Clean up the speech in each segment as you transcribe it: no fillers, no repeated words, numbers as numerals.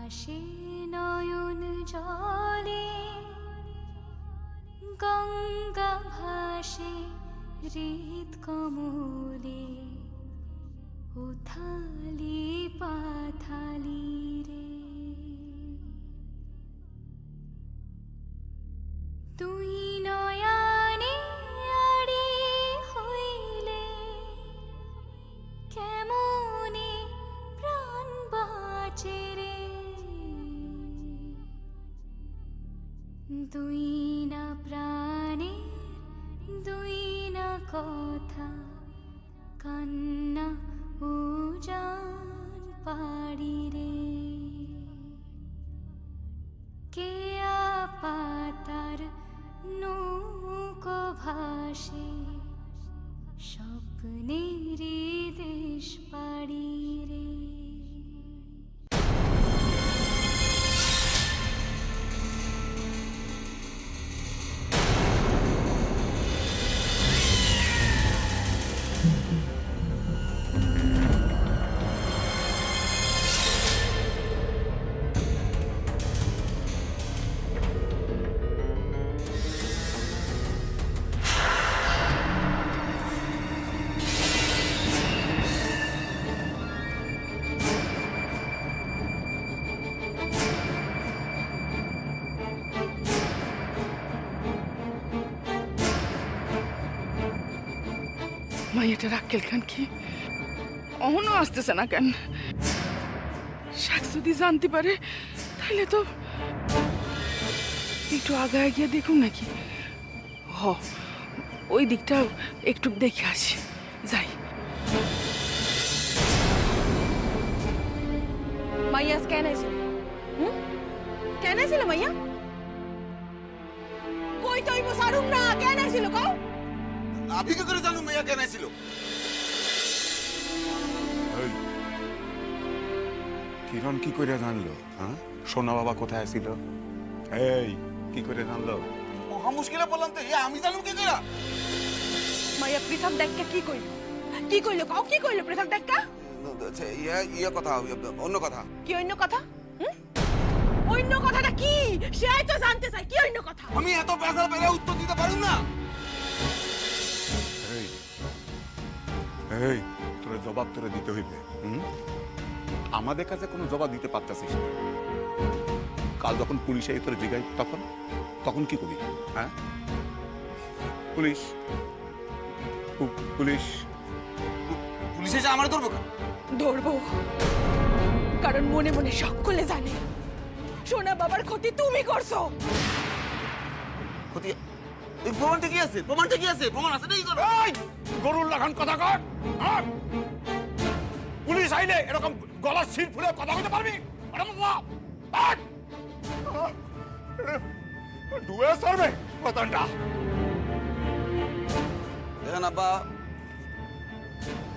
ভাসে নয়ন জলে, গঙ্গা ভাসে হৃদ কমলে, উথালি পাথালি রে। তুই নয়ানে আড়ি হইলে, কেমনে প্রাণ বাঁচে রে। দুই না প্রাণের দুই না কথা, কান্না উজান পাড়ি রে। কেয়া পাতার নৌকো ভাসে, স্বপ্নের দেশ পাড়ি রে। মাইয়াটার আক্কেল খান কি অহনও আসতেছে না কেন? শাক যদি জানতে পারে তাহলে তো একটু আগায় গিয়ে দেখুন নাকি। হ, ওই দিকটা একটু দেখে আসি, যাই। মাইয়া কেন আইছিল? কেন আইছিল মাইয়া? কই তৈব সারুম না, কেন আইছিল কও? আমি কি করে জানো মাইয়া কেন ছিল? কিরণ কি করে জানলো? হ্যাঁ, সোনা বাবা কোথায় ছিল? এই কি করে জানলো? মহা মুশকিলে বললাম তো, আমি জানো কি করে? মাইয়া পৃথক দেখা কি কইল? কি কইল কও? কি কইল পৃথক দেখা? ইয়ে কথা, অন্য কথা। কি অন্য কথা? অন্য কথাটা কি? সেই তো জানতে চাই, কি অন্য কথা? আমি এত পেশাল পেরে উত্তর দিতে পারুম না। এই এই তোরে জবাব তোরে দিতে হইবে। আমাদের কাছে কোনো জবাব দিতে পারতাছিস না। কাল যখন পুলিশে তোরে জিগাই তখন তখন কি করবি? হ্যাঁ, পুলিশ পুলিশ পুলিশ এসে আমার ধরবো কেন? ধরবো, কারণ মনে মনে সকলে জানে সোনা বাবার ক্ষতি তুমি করছো। ক্ষতি? এই প্রমাণটা কি আছে? প্রমাণটা কি আছে? প্রমাণ আছে নাকি করো? গরুর লাগান কথা কর। পুলিশ আইলে এরকম গলার শির ফুলে কথা বলতে পারবি? ডুয়ে সারবে কথাটা। দেখেন আব্বা,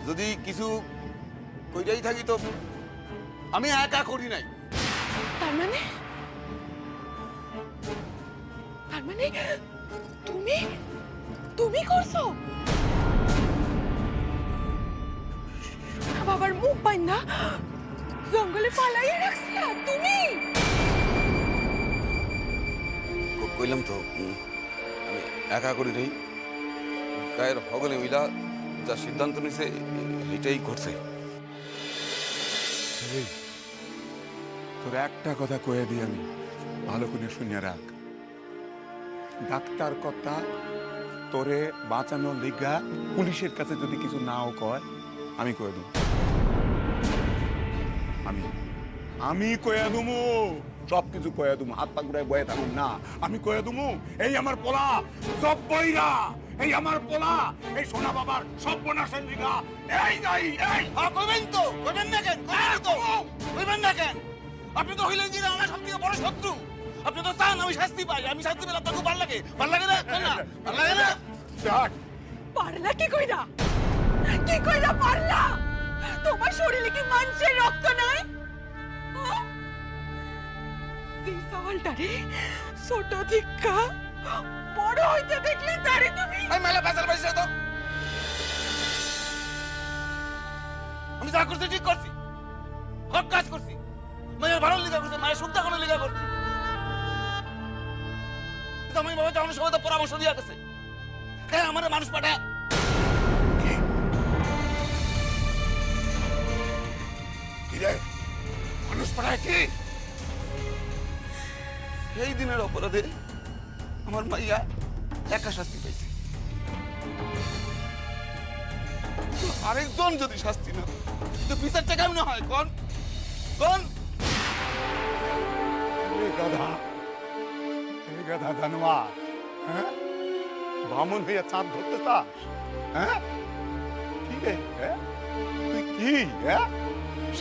যদি কিছু কইরাই থাকি তো আমি একা করি নাই। তার মানে তুমি তুমি করছো? বাবার মুখ বাইন্দা জঙ্গলে পালাইয়ে রাখছিলা তুমি? কইলাম তো আমি একা করি নাই। গায়ের হগলে মিলা যা সিদ্ধান্ত নিছে এটাই করছে। তোর একটা কথা কয়ে দিই আমি, ভালো করে শুনে রাখ। ডাক্তার কথা তোরে বাঁচানোর লিগা পুলিশের কাছে যদি কিছু নাও কয়, আমি কয়ে দেব। আমি কয়ে দেবো, সব কিছু কয়ে দেবো। হাত পা ঘুরায় বয়ে থাকুন না, আমি কয়ে দেবো। এই আমার পোলা সব বইরা, এই আমার পোলা এই সোনা বাবার সব বোনাসের লিগা এই নাই। এই কইবেন তো, কইবেন না কেন? কইবেন না কেন? আপনি তো হইলেন যে আমার সবথেকে বড় শত্রু। আপনি তো চান আমি শাস্তি পাই। আমি শাস্তি পেলে আপনাকে ভালো লাগে? ভালো লাগে না? ভালো লাগে না? পারলা কি কইরা? কি কইরা পারলা? তোমার শরীরে কি মানুষের রক্ত নাই? এই সওয়ালটারে ছোট ধিক্কা বড় হইতে দেখলে তারে তুমি আমি মেলা পেছাল পাইছি তো। আমি যা করছি ঠিক করছি, হক কাজ করছি। মায়ের ভালো লেখা করছে, মায়ের সুখ দেখানোর লেখা করছে। আমি বাবা তখন সবাই তো পরামর্শ দিয়া গেছে, হ্যাঁ আমার মানুষ পাঠা। কি রে মানুষ পাঠায় কি? এই দিনের অপরাধে আমার মাইয়া একা শাস্তি পাইছে, আরেকজন যদি শাস্তি না তো বিচারটা কেমন হয় কোন কোন? এই গাধা ধনবাদ, হ্যাঁ বামুন হইয়া চাঁদ ধরতে চাস? হ্যাঁ কি রে, হ্যাঁ তুই কি হ্যাঁ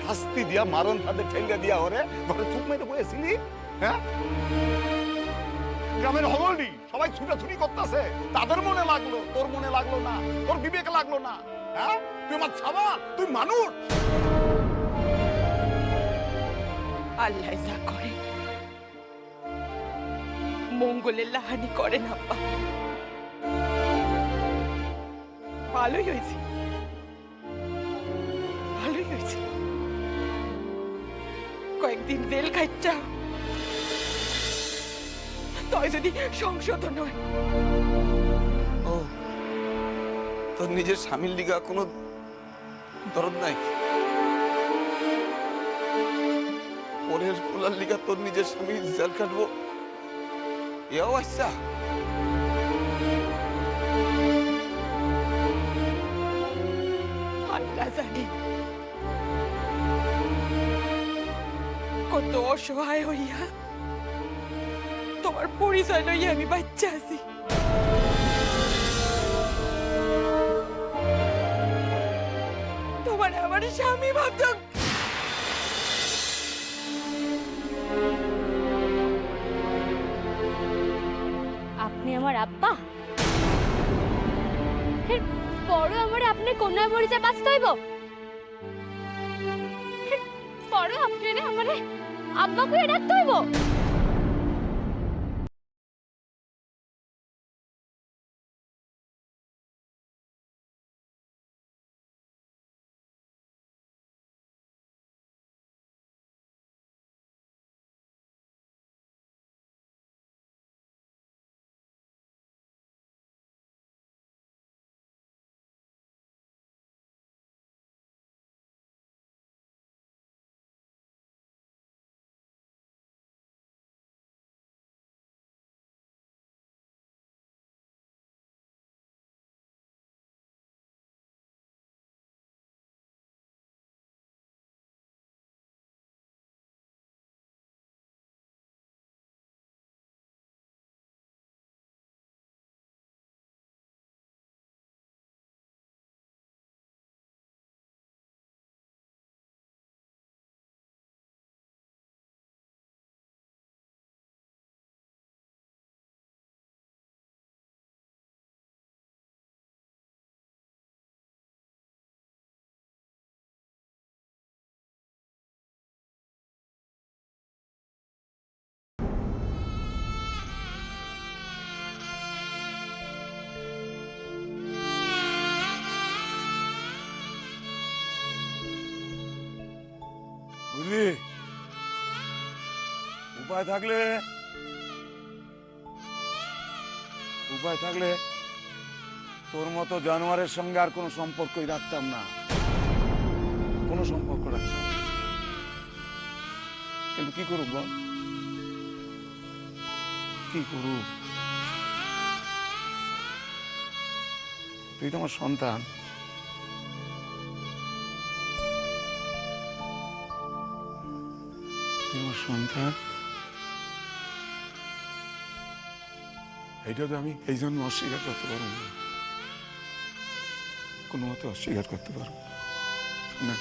শাস্তি দিয়া মারণ তাদের ঠেঙ্গা দিয়া ওরে ঘরে চুপ মেরে বসেছিলি? হ্যাঁ গ্রামের হগলডি সবাই ছুটাছুটি করতেছে, তাদের মনে লাগলো, তোর মনে লাগলো না, তোর বিবেক লাগলো না। হ্যাঁ তুই আমার সাবাল, তুই মানুষ। আল্লাহ যা করে মঙ্গলের লাহানি করেন আব্বা। ভালোই হয়েছে, ভালোই হয়েছে। কয়েকদিন জেল খাইটা তয় যদি সংশোধন হয়। ও তোর নিজের স্বামীর লিগা কোনো দরদ নাই? পরের পোলার লিগা তোর নিজের স্বামী জেল কাটবো এও আচ্ছা? আল্লাহ জানে কত অসহায় হইয়া তোমার পরিচয় লইয়া আমি বাচ্চা আছি। তোমার আমার স্বামী ভাবত। আপনি আমার আব্বা, এর বড় আমার আপনি কন্যা পরিচয় বাঁচতে হইব। বড় আপনারে আমারে আব্বা কইয়া ডাকতে হইব। বুঝলি উপায় থাকলে তোর মতো জানোয়ারের সঙ্গে আর কোনো সম্পর্কই রাখতাম না, কোনো সম্পর্ক রাখতাম না। কিন্তু কি করুক বল, কি করুক? তুই তো আমার সন্তান, সন্তান। এইটা তো আমি এই জন্য অস্বীকার করতে পারবো না, কোনো মতে অস্বীকার করতে পারবো না।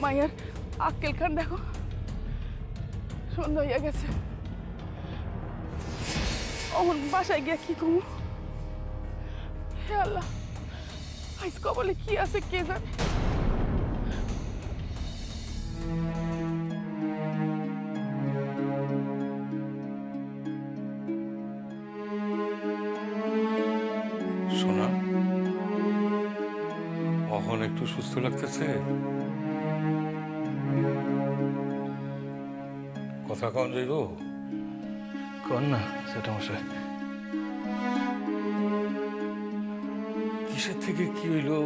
মায়ের আক্কেল খান দেখো সন্ধ্যা হইয়া গেছে, অমন বাসায় গিয়া কি করবো? হে আল্লাহ, আইস কবলে কি আছে কে জানে। সোনা, অহন একটু সুস্থ লাগতেছে? কথা কন যাইব? কর না সেটা মশাই। কিসের থেকে কি হইলো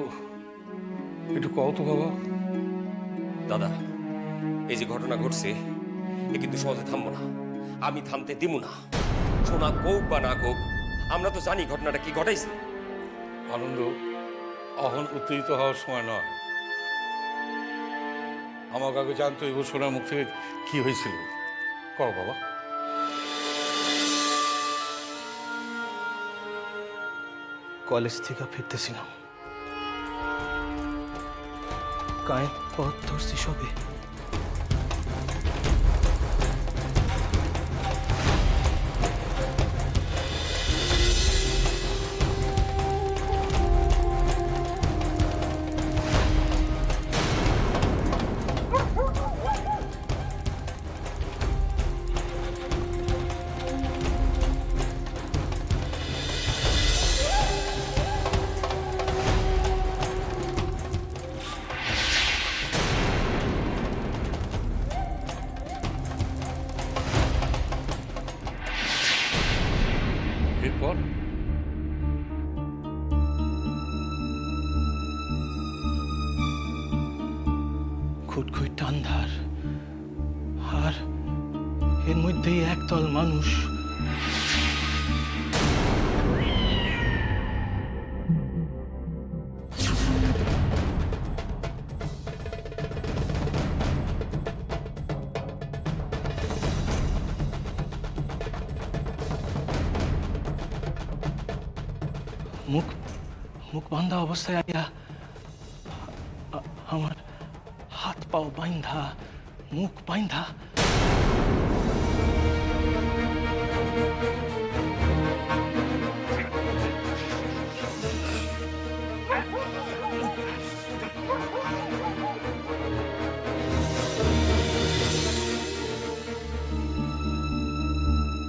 একটু কও তো বাবা। দাদা, এই যে ঘটনা ঘটছে এ কিন্তু সহজে থামবো না, আমি থামতে দিব না। সোনা কোক বা না কোক, আমরা তো জানি ঘটনাটা কি ঘটাইছে। আনন্দ, অহন উত্তেজিত হওয়ার সময় নয়। আমাকে আগে জানতো এই সোনার মুখ থেকে কি হয়েছিল। কও বাবা। কলেজ থেকে ফিরতেছিলাম, কায়ের পথ ধরছি সবে। এরপর খুটখুট আন্ধার, আর এর মধ্যেই একদল মানুষ মুখ মুখ বান্ধা অবস্থায় আইয়া আমার হাত পাও বাইন্ধা, মুখ বাইন্ধা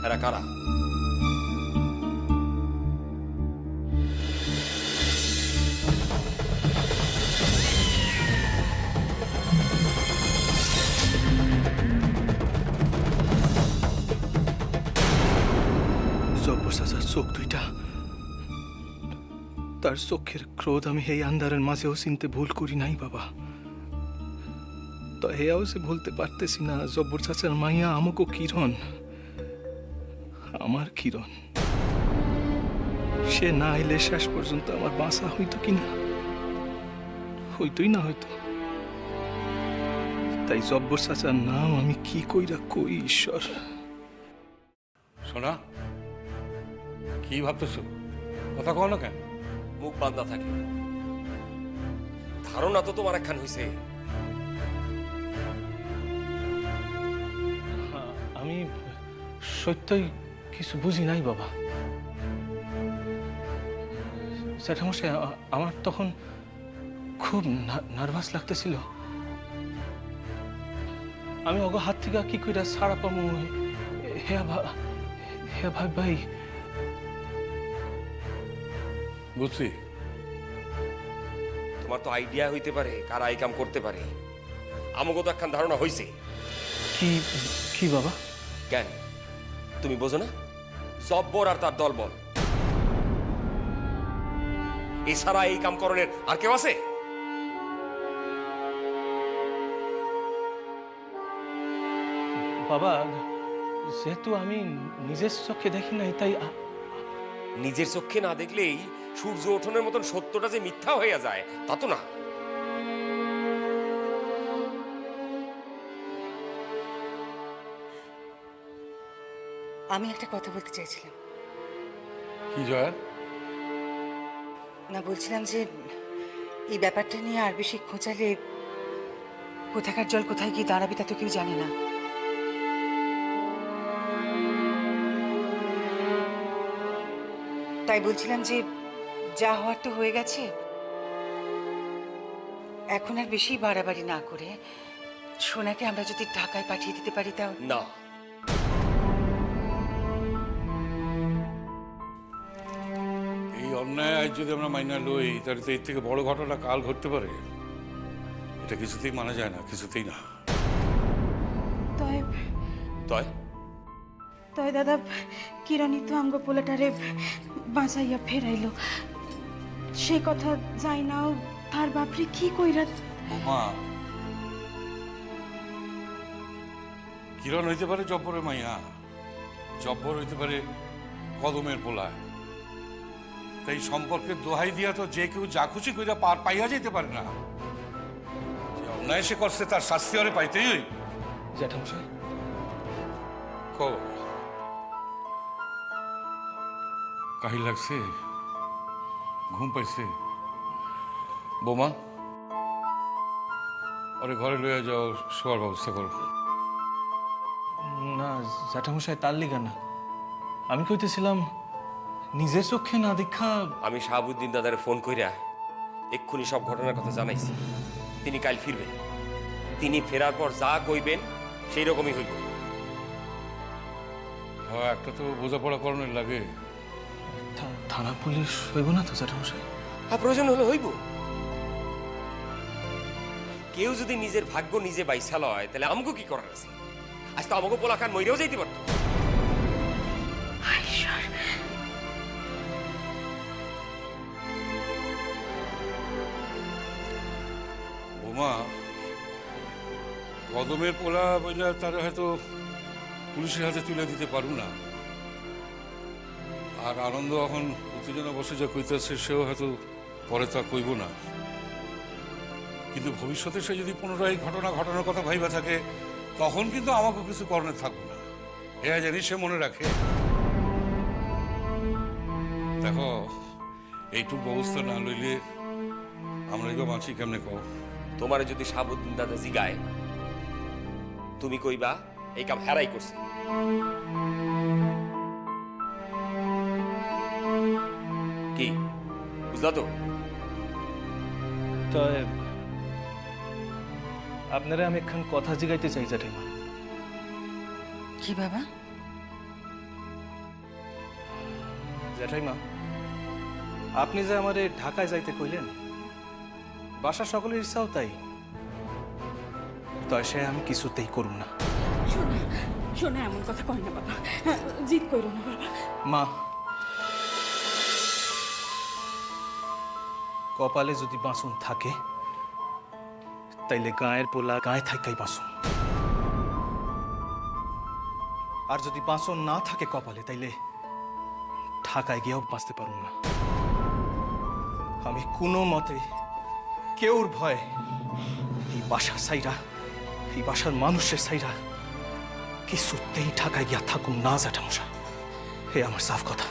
এরা কারা? জব্বর চাচার চোখ দুইটা, তার চোখের ক্রোধ আমি এই আন্ধারের মাঝেও চিনতে ভুল করি নাই বাবা। তো হেয়াও সে ভুলতে পারতেছি না, জব্বর চাচার মাইয়া আমাকে কিরণ, আমার কিরণ। সে না এলে শেষ পর্যন্ত আমার বাঁচা হইতো কিনা, হইতোই না হয়তো। তাই জব্বর চাচার নাম আমি কি কইরা কই ঈশ্বর। সোনা, কি ভাবতেছো? কথা কও না কেন? মুখ বান্ধা থাকে, ধারণা তো তোমার একখান হইছে। আমি সত্যই কিছু বুঝি নাই বাবা। জ্যাঠামশাই, আমার তখন খুব নার্ভাস লাগতেছিল। আমি অগ হাত থেকে কি কইরা ছাড়া পামু হে ভাই ভাই। বুঝছি। তোমার তো আইডিয়া হইতে পারে কারা এই কাম করতে পারে। আমাকে তো একখান ধারণা হইছে। কি কি বাবা? কেন তুমি বোঝো না? জব্বর আর তার দলবল, এছাড়া এই কাম করণের আর কেউ আছে? বাবা, যেহেতু আমি নিজের চোখে দেখি নাই, তাই নিজের চোখে না দেখলেই সূর্য ওঠনের মতন সত্যটা যে মিথ্যা হয়ে যায় তা তো না। আমি একটা কথা বলতে চাইছিলাম। কি জয়া? না, বলছিলাম যে এই ব্যাপারটা নিয়ে আর বেশি খোঁচালে কোথাকার জল কোথায় গিয়ে দাঁড়াবে তা তো কেউ জানে না। তাই বলছিলাম যে যা হওয়ার তো হয়ে গেছে, এখন আর বেশি বাড়াবাড়ি না করে সোনাকে আমরা যদি ঢাকায় পাঠিয়ে দিতে পারি তাও না, এই অন্যায় আজ যদি আমরা মাইনা লই তাহলে তো এর থেকে বড় ঘটনা কাল ঘটতে পারে। এটা কিছুতেই মানা যায় না, কিছুতেই না। তয় তয় তয় দাদা কিরণী তো আঙ্গ পোলাটারে বাঁচাইয়া ফেরাইলো, সে কথা যাই নাও তার বাপরে কি কইরা। মা, কিরণ হইতে পারে জব্বরের মাইয়া, জব্বর হইতে পারে কদমের পোলায়। তাই সম্পর্কের দোহাই দিয়া তো যে কেউ যা খুশি কইরা পার পাইয়া যেতে পারে না। যে অন্যায় সে করছে তার শাস্তি ওরে পাইতেই হইবে। জ্যাঠামশাই, কও, কাহিল লাগছে? ঘুম পাইছে? বোমা, আরে ঘরে লইয়া যাও, শোয়ার ব্যবস্থা করো। না জ্যাঠামশাই, তার লিগা না। আমি কইতেছিলাম নিজের চোখে না দেখা। আমি শাহাবুদ্দিন দাদারে ফোন কইরা এক্ষুনি সব ঘটনার কথা জানাইছি। তিনি কাল ফিরবেন। তিনি ফেরার পর যা কইবেন সেই রকমই হইব। হ্যাঁ, একটা তো বোঝাপড়া করানোর লাগে। থানা পুলিশ হইব না তো জ্যাঠামশাই? আর প্রয়োজন হলে হইব। কেউ যদি নিজের ভাগ্য নিজে বাইসা লয় তাহলে আমাকে কি করার আছে? আজ তো আমাকে পোলাখান মইরেও যাইতে পারতো। বোমা, কদমের পোলা বইলা তারা হয়তো পুলিশের হাতে তুলে দিতে পারু না। আর আনন্দ এখন উত্তেজনা বসে যা কইতেছে সেও হয়তো পরে তা কইব না। কিন্তু ভবিষ্যতে সে যদি পুনরায় ঘটনা ঘটানোর কথা ভাইবা থাকে তখন কিন্তু আমাকে কিছু করণে থাকবো না। এরা জানি সে মনে রাখে। দেখো, এইটুকু ব্যবস্থা না লইলে আমরা এগুলো বাঁচি কেমনে কও? তোমারে যদি শাহাবুদ্দিন দাদা জিগায়, তুমি কইবা এই কাম হেরাই করছে। কি বুঝলা তো? তয় আপনারা আমি একখান কথা জিগাইতে চাই জ্যাঠাইমা। কি বাবা? জ্যাঠাইমা, আপনি যে আমারে ঢাকায় যাইতে কইলেন, বাসার সকলের ইচ্ছাও তাই। তয় সে আমি কিছুতেই করুম না। শোনা শোনা, এমন কথা কয় না বাবা, জিদ করো না বাবা। মা, কপালে যদি বাঁচুন থাকে তাইলে গায়ের পোলা গায়ে থাকাই বাঁচুন। আর যদি বাঁচন না থাকে কপালে, তাইলে ঢাকায় গিয়েও বাঁচতে পারুন না। আমি কোনো মতে কেউর ভয় এই বাসার সাইরা, এই বাসার মানুষের সাইরা কিছুতেই ঢাকায় গিয়া থাকুন না জ্যাঠামশাই। হে আমার সাফ কথা।